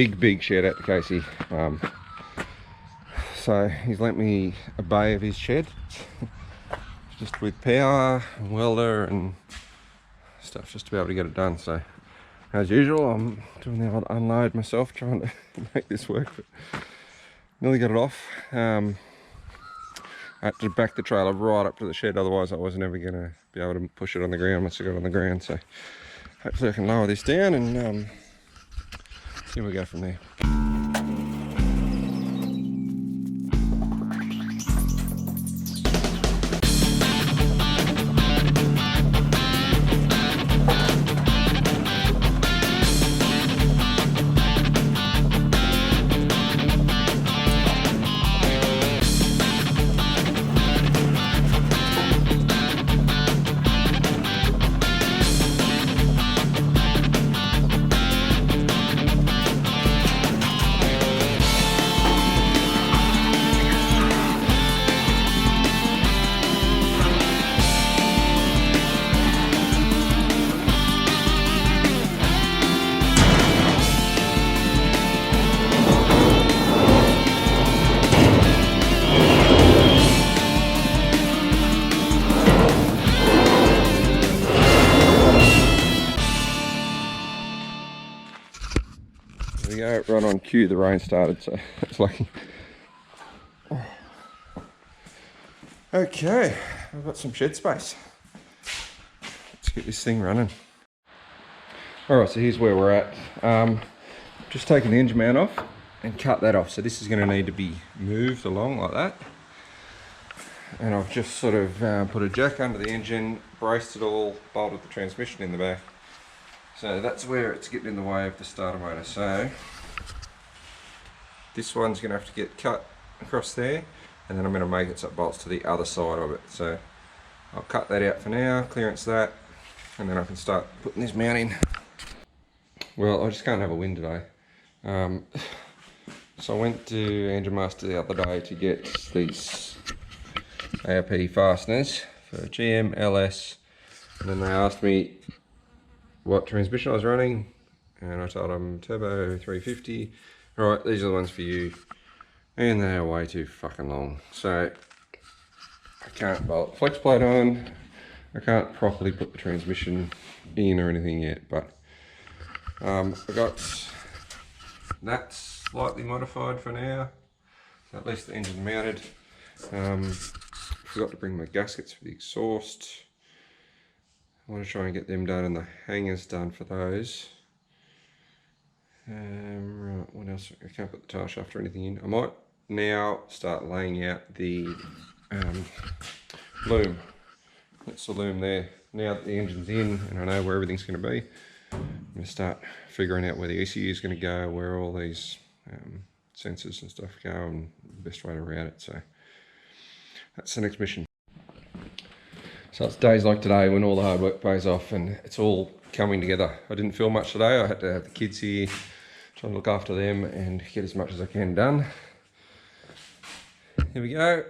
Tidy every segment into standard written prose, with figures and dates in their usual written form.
big shout out to Casey. So he's lent me a bay of his shed, just with power, and welder and stuff, just to be able to get it done. So as usual, I'm doing the old unload myself, trying to make this work, but nearly got it off. I had to back the trailer right up to the shed, otherwise I wasn't ever going to be able to push it on the ground once I got it on the ground. So hopefully I can lower this down and see where we go from there. There we go, right on cue, the rain started, so it's lucky. Okay, I've got some shed space. Let's get this thing running. Alright, so here's where we're at. Just taking the engine mount off and cut that off. So this is going to need to be moved along like that. And I've just sort of put a jack under the engine, braced it all, bolted the transmission in the back. So that's where it's getting in the way of the starter motor. So this one's going to have to get cut across there, and then I'm going to make it so it bolts to the other side of it. So I'll cut that out for now, clearance that, and then I can start putting this mount in. Well, I just can't have a win today. So I went to Engine Master the other day to get these ARP fasteners for GM, LS, and then they asked me what transmission I was running, and I told them turbo 350. Right, these are the ones for you, and they are way too fucking long. So I can't bolt the flex plate on, I can't properly put the transmission in or anything yet, but I got that slightly modified for now, so at least the engine's mounted. Forgot to bring my gaskets for the exhaust. I want to try and get them done and the hangers done for those. Right, what else? I can't put the tail shaft or anything in. I might now start laying out the loom. That's the loom there. Now that the engine's in and I know where everything's going to be, I'm going to start figuring out where the ECU is going to go, where all these sensors and stuff go, and the best way to route it. So that's the next mission. So it's days like today when all the hard work pays off and it's all coming together. I didn't film much today. I had to have the kids here, try and look after them and get as much as I can done. Here we go.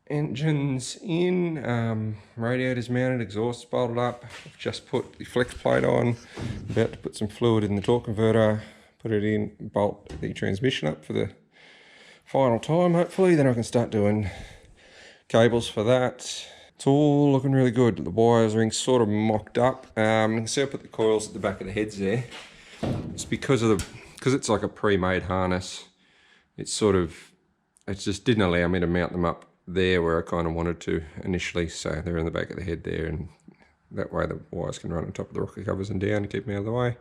Engine's in, radiator's mounted, exhaust bolted up. I've just put the flex plate on. About to put some fluid in the torque converter, put it in, bolt the transmission up for the final time hopefully. Then I can start doing cables for that. It's all looking really good. The wires ring sort of mocked up. You can see I put the coils at the back of the heads there. It's because it's like a pre-made harness. It just didn't allow me to mount them up there where I kind of wanted to initially. So they're in the back of the head there, and that way the wires can run on top of the rocker covers and down to keep me out of the way.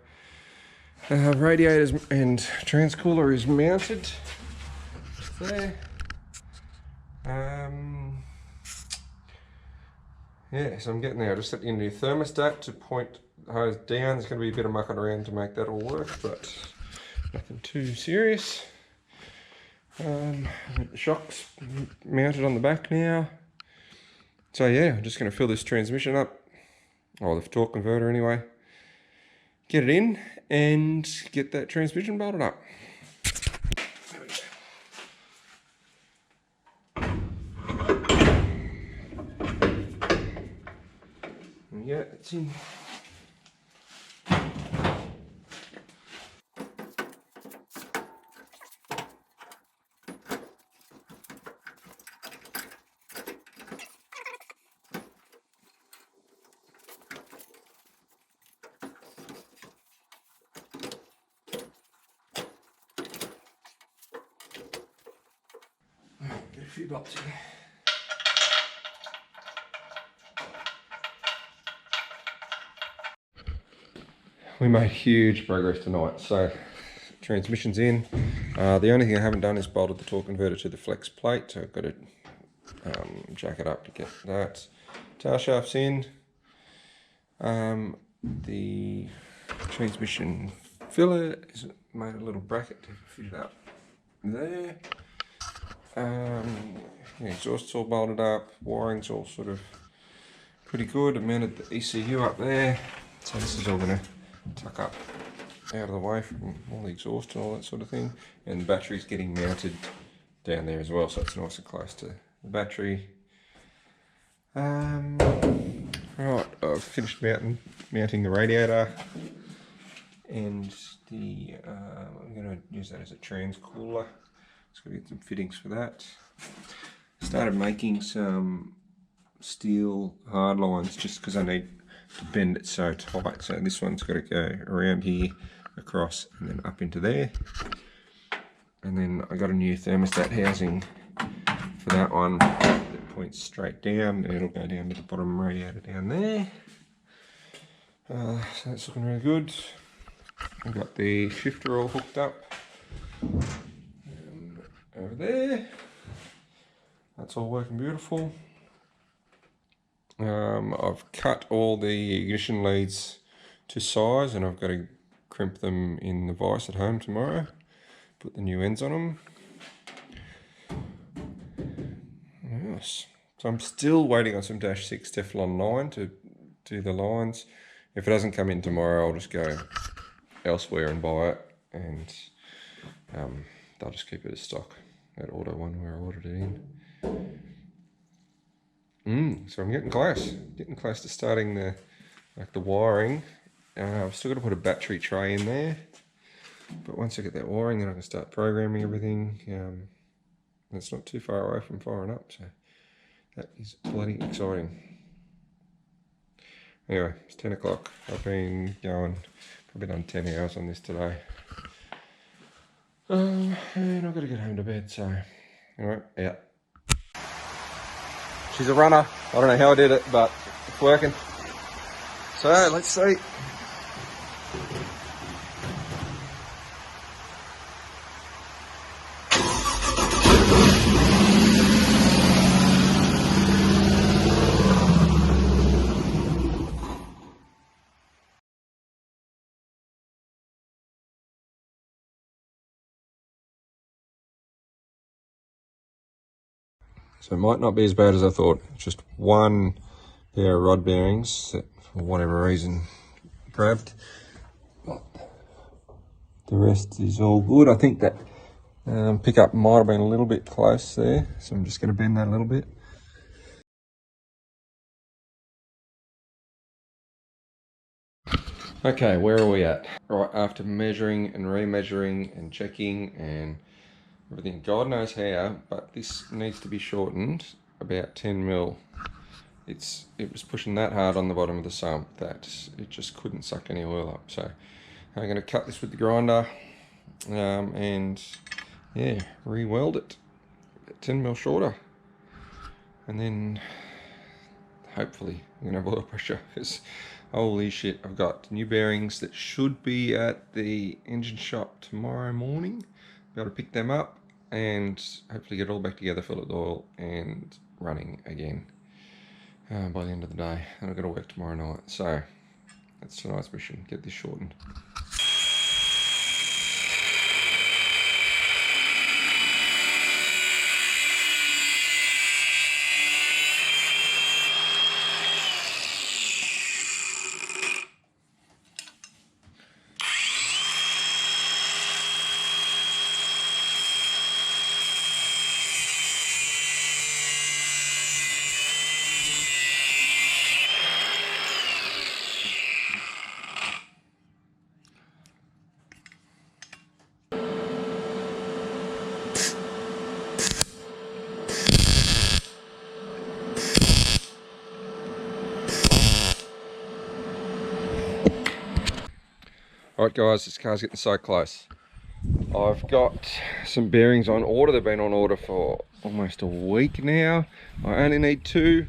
Radiators and transcooler is mounted just there. Yeah, so I'm getting there. I just set the new thermostat to point the hose down. There's going to be a bit of mucking around to make that all work, but nothing too serious. The shocks mounted on the back now. So yeah, I'm just going to fill this transmission up, or the torque converter anyway. Get it in and get that transmission bolted up. Yeah, it's in. a few bolts in. We made huge progress tonight. So transmission's in. The only thing I haven't done is bolted the torque converter to the flex plate, so I've got to jack it up to get that. Tail shaft's in. The transmission filler is made a little bracket to fit it up there. Yeah, exhaust's all bolted up, wiring's all sort of pretty good. I mounted the ECU up there, so this is all going to tuck up out of the way from all the exhaust and all that sort of thing. And the battery's getting mounted down there as well, so it's nice and close to the battery. Right, I've finished mounting the radiator, and I'm going to use that as a trans cooler. Just got to get some fittings for that. Started making some steel hard lines just because I need to bend it so tight. So this one's got to go around here, across, and then up into there. And then I got a new thermostat housing for that one that points straight down, and it'll go down to the bottom radiator down there. So that's looking really good. I've got the shifter all hooked up over there. That's all working beautiful. I've cut all the ignition leads to size, and I've got to crimp them in the vise at home tomorrow. Put the new ends on them. Yes. So I'm still waiting on some Dash 6 Teflon line to do the lines. If it doesn't come in tomorrow, I'll just go elsewhere and buy it, and they'll just keep it as stock at Auto One where I ordered it in. So I'm getting close to starting the wiring. I've still got to put a battery tray in there, but once I get that wiring, then I can start programming everything. It's not too far away from firing up, so that is bloody exciting. Anyway, it's 10 o'clock. I've been going, probably done 10 hours on this today. And I've got to get home to bed, so anyway, out. She's a runner. I don't know how I did it, but it's working. So let's see. So it might not be as bad as I thought. It's just one pair of rod bearings that, for whatever reason, grabbed. But the rest is all good. I think that pickup might have been a little bit close there, so I'm just going to bend that a little bit. Okay, where are we at? Right, after measuring and remeasuring and checking and everything, God knows how, but this needs to be shortened about 10 mil. It was pushing that hard on the bottom of the sump that it just couldn't suck any oil up. So I'm going to cut this with the grinder and yeah, re-weld it 10 mil shorter, and then hopefully I'm going to have oil pressure, because holy shit, I've got new bearings that should be at the engine shop tomorrow morning. Be able to pick them up and hopefully get it all back together, fill it with oil, and running again by the end of the day. And I've got to work tomorrow night, so that's tonight's mission, get this shortened. Alright guys, this car's getting so close. I've got some bearings on order. They've been on order for almost a week now. I only need 2.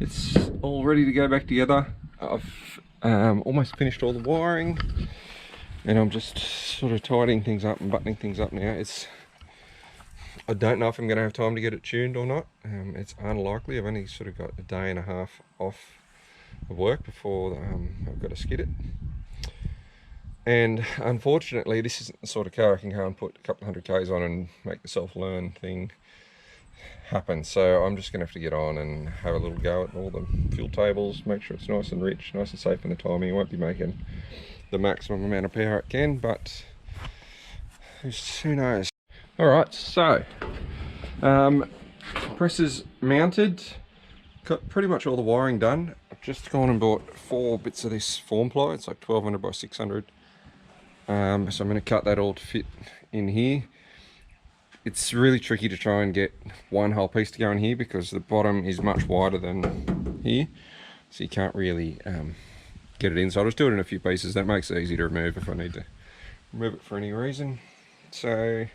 It's all ready to go back together. I've almost finished all the wiring, and I'm just sort of tidying things up and buttoning things up now. I don't know if I'm going to have time to get it tuned or not. It's unlikely. I've only sort of got a day and a half off of work before I've got to skid it. And unfortunately, this isn't the sort of car I can go and put a couple of 100 Ks on and make the self-learn thing happen. So I'm just going to have to get on and have a little go at all the fuel tables, make sure it's nice and rich, nice and safe in the timing. It won't be making the maximum amount of power it can, but who knows. Alright, so compressor's mounted, got pretty much all the wiring done. I've just gone and bought 4 bits of this form ply. It's like 1200 by 600. So I'm going to cut that all to fit in here. It's really tricky to try and get one whole piece to go in here because the bottom is much wider than here, so you can't really get it in. So I'll just do it in a few pieces. That makes it easy to remove if I need to remove it for any reason. So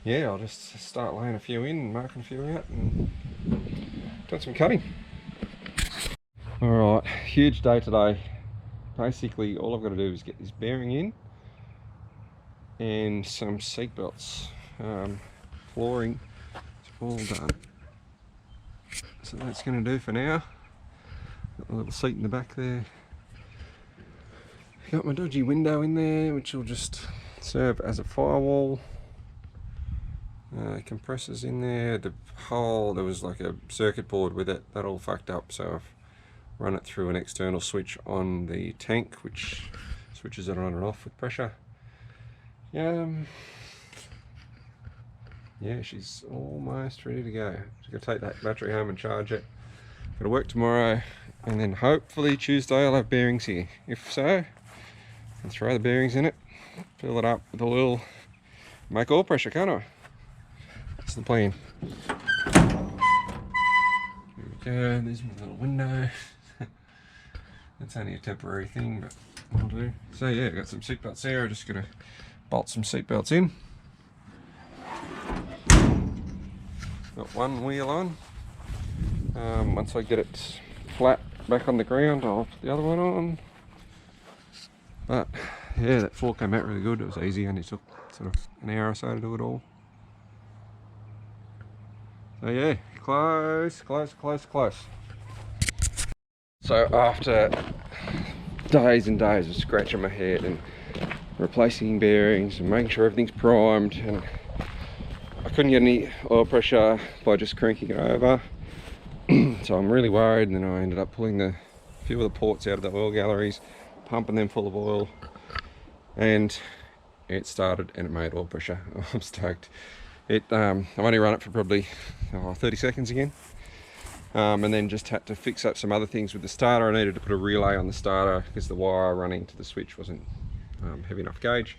yeah, I'll just start laying a few in and marking a few out and doing some cutting. Alright, huge day today. Basically all I've got to do is get this bearing in and some seat belts. Flooring is all done. So that's going to do for now. Got a little seat in the back there. Got my dodgy window in there, which will just serve as a firewall. Compressors in there. The whole, there was like a circuit board with it that all fucked up, so I've run it through an external switch on the tank, which switches it on and off with pressure. Yeah, she's almost ready to go. Just gotta take that battery home and charge it. Gotta work tomorrow, and then hopefully Tuesday I'll have bearings here. If so, I'll throw the bearings in it, fill it up with oil, make oil pressure, can't I? That's the plan. There we go, there's my little window. That's only a temporary thing, but will do. So yeah, got some seatbelts there. I'm just gonna bolt some seatbelts in. Got one wheel on. Once I get it flat back on the ground, I'll put the other one on. But yeah, that floor came out really good. It was easy, only took sort of an hour or so to do it all. So yeah, close. So after days and days of scratching my head and replacing bearings and making sure everything's primed, and I couldn't get any oil pressure by just cranking it over. So I'm really worried, and then I ended up pulling a few of the ports out of the oil galleries, pumping them full of oil, and it started and it made oil pressure. I'm stoked. I've only run it for probably 30 seconds again. And then just had to fix up some other things with the starter. I needed to put a relay on the starter because the wire running to the switch wasn't heavy enough gauge.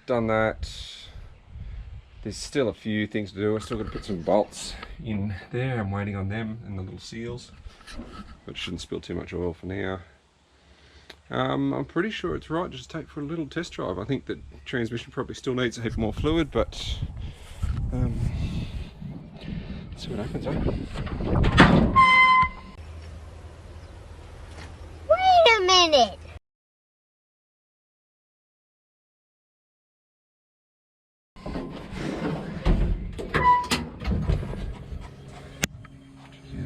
Done that. There's still a few things to do. I still got to put some bolts in there. I'm waiting on them and the little seals, but shouldn't spill too much oil for now. I'm pretty sure it's right. Just take for a little test drive. I think the transmission probably still needs a heap more fluid, but let's see what happens, eh? Wait a minute!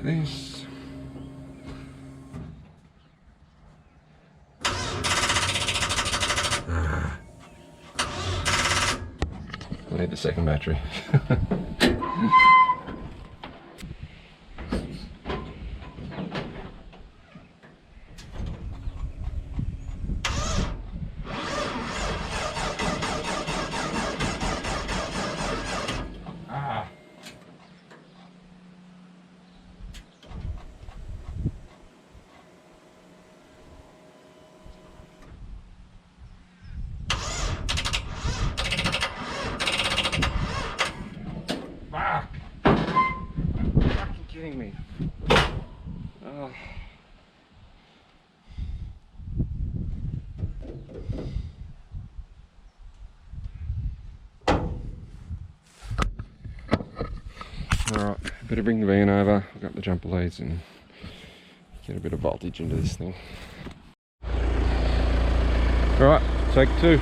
This. I need the second battery. better bring the van over, hook up the jumper leads and get a bit of voltage into this thing. Alright, take 2.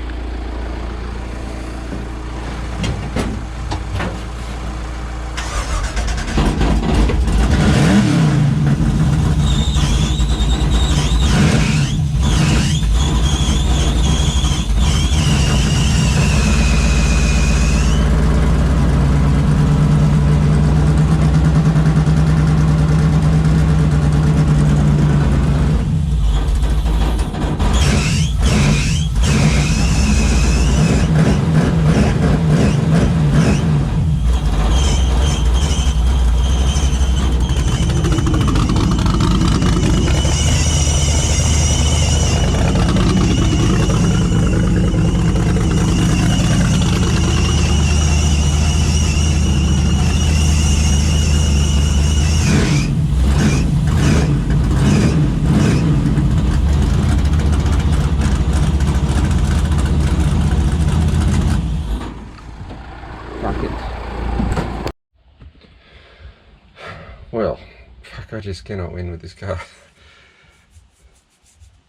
Well, fuck, I just cannot win with this car.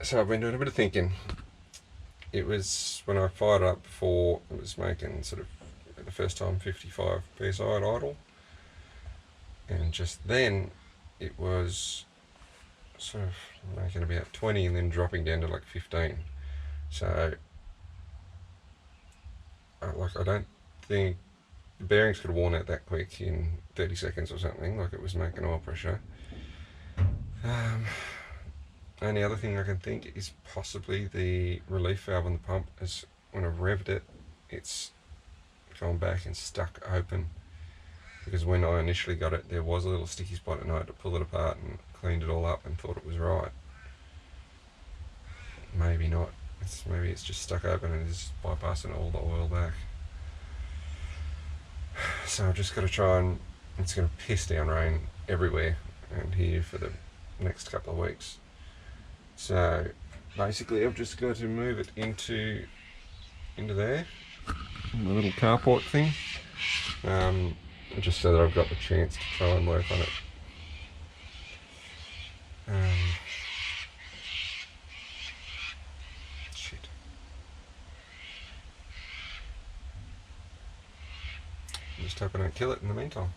So I've been doing a bit of thinking. It was, when I fired it up before, it was making sort of, the first time, 55 psi at idle. And just then, it was sort of making about 20 and then dropping down to like 15. So, I don't think the bearings could have worn out that quick in 30 seconds or something, like it was making oil pressure. Only other thing I can think is possibly the relief valve on the pump, as when I've revved it, it's gone back and stuck open. Because when I initially got it, there was a little sticky spot and I had to pull it apart and cleaned it all up and thought it was right. Maybe not. Maybe it's just stuck open and is bypassing all the oil back. So I've just got to try and, it's going to piss down rain everywhere and here for the next couple of weeks. So basically I've just got to move it into there, the little carport thing, just so that I've got the chance to try and work on it. Shit. I'm just hoping I don't kill it in the meantime.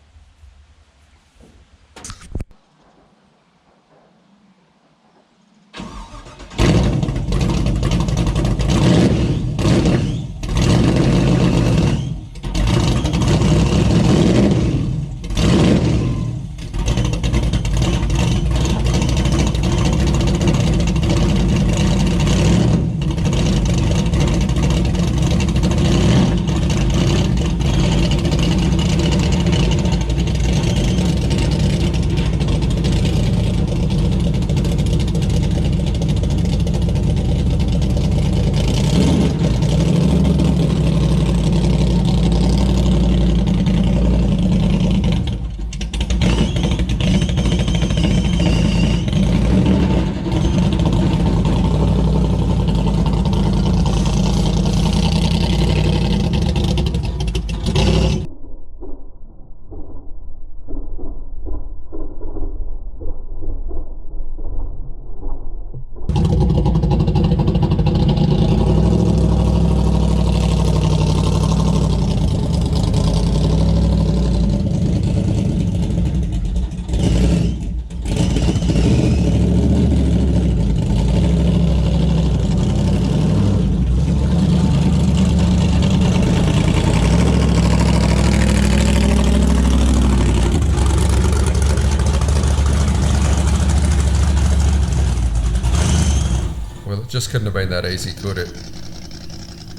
Just couldn't have been that easy, could it?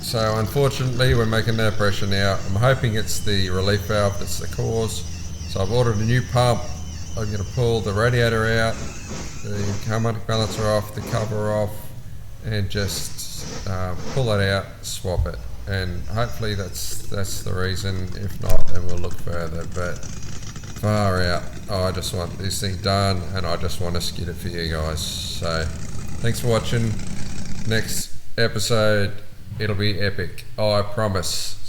So unfortunately we're making no pressure now. I'm hoping it's the relief valve that's the cause. So I've ordered a new pump. I'm going to pull the radiator out, the harmonic balancer off, the cover off, and just pull it out, swap it. And hopefully that's the reason. If not, then we'll look further. But far out. I just want this thing done and I just want to skid it for you guys. So thanks for watching. Next episode, it'll be epic. I promise.